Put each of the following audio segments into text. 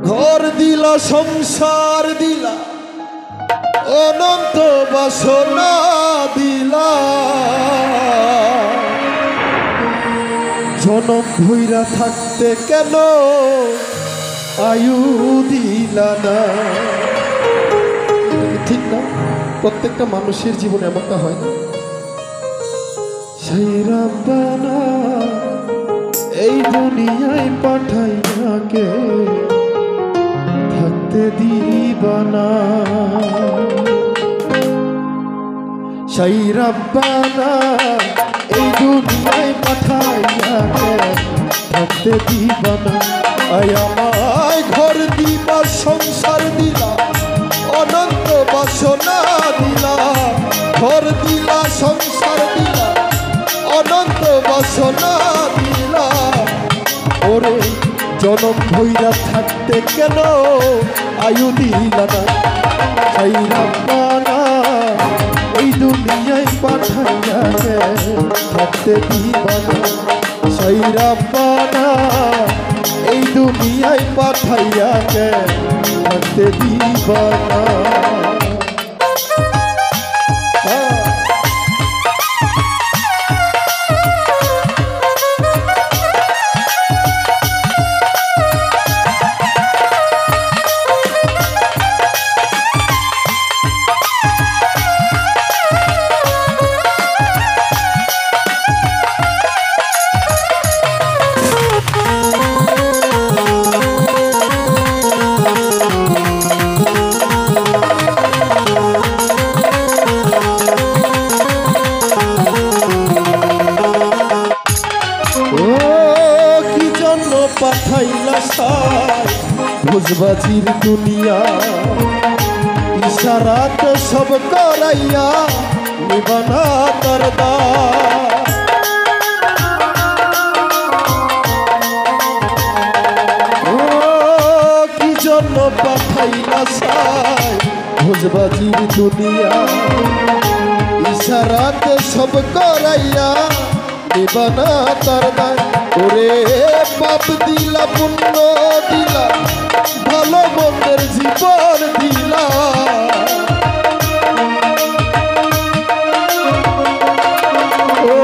ঘর দিলা সংসার দিলা অনন্ত বাসনা দিলা জনম ভৈরা থাকতে কেন আয়ু দিলা না। ঠিক না? প্রত্যেকটা মানুষের জীবনে এমনটা হয় না? সেই রাব্বানা এই দুনিয়ায় পাঠাইয়াকে থাকতে দিবানা। সেই রাব্বানা এই দুনিয়ায় পাঠাইয়াকে থাকতে দিবানা। আয় আমায় ঘর দিবা সংসার দিলা অনন্ত বাসনা দিলা। ঘর দিলা সংসার দিলা অনন্ত বাসনা দিলা। ওরে জনম ভৈরা থাকতে কেন আয়ু দিলা না। সেই রাব্বানা এই দুনিয়ায় পাঠাইয়া থাকতে দিবানা। সেই রাব্বানা এই দুনিয়ায় পাঠাইয়া থাকতে দিবানা। পাঠাইলা সাই ভোজবাজির দুনিয়া ইশারাত সব করাইয়া নিবানা করদা। ও কি জন্য পাঠাইলা সাই ভোজবাজির দুনিয়া ইশারাত সব করাইয়া নিবানা করদা। ওরে পাপ দিলা পুণ্য দিলা ভালো মন্দের জীবন দিলা। ও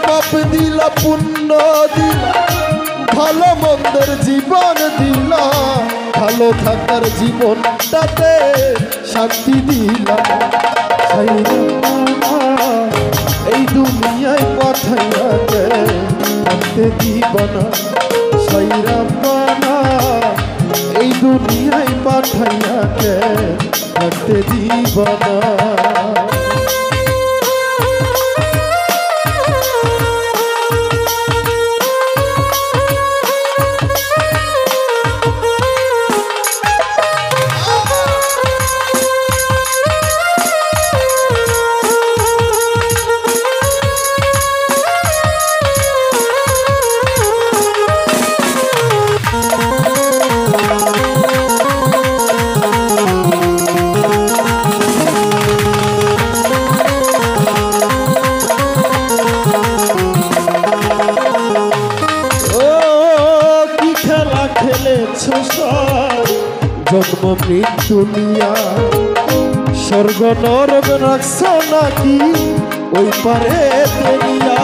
পাপ দিলা পুণ্য দিলা ভালো মন্দের জীবন দিলা। ভালো থাকার জীবনটাতে শান্তি দিলা। এই দুনিয়ায় পাঠাইয়া থাকতে দিবানা। সেই রাব্বানা এই দুনিয়ায় পাঠাইয়া থাকতে দিবানা। জন্ম মৃত্যু নিয়া স্বর্গ নরক রাখছ নাকি ওই পারে দুনিয়া।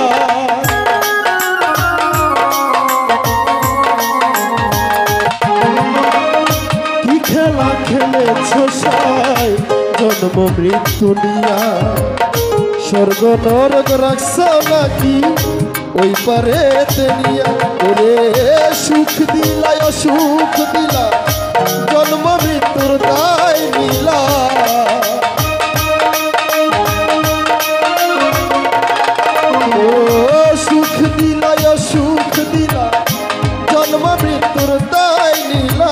কি খেলা খেলেছ সাই জন্ম মৃত্যু নিয়া স্বর্গ নরক রাখছ নাকি ওই পারে দুনিয়া। ওরে সুখ দিলা অসুখ দিলা জন্ম মৃত্যুর দায় নিলা। ও সুখ দিলা অসুখ দিলা জন্ম মৃত্যুর দায় নিলা।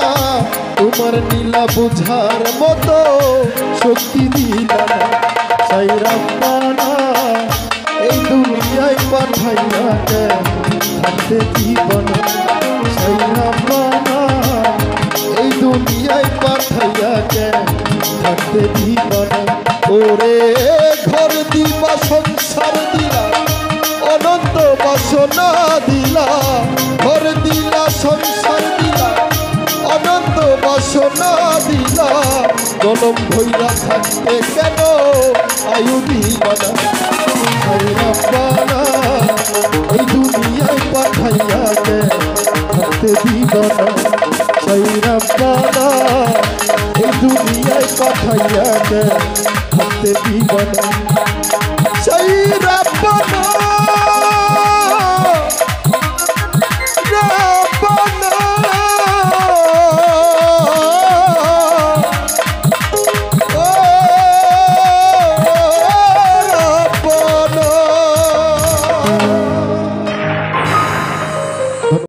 তোমার নীলা বুঝার মতো শক্তি দিলা না। সেই রাব্বানা এই দুনিয়ায় পাঠাইয়া থাকতে দিবানা। সেই রাব্বানা এই দুনিয়ায় পাঠাইয়া থাকতে দিবানা। ওরে ঘর দিবা সংসার দিলা অনন্ত বাসনা দিলা। ঘর দিলা জনম ভৈরা থাকতে কেন আয়ু দিবানা রাব্বানা এই দুনিয়ায় পাঠাইয়া কে থাকতে দিবানা রাব্বানা এই দুনিয়ায় পাঠাইয়া কে থাকতে দিবানা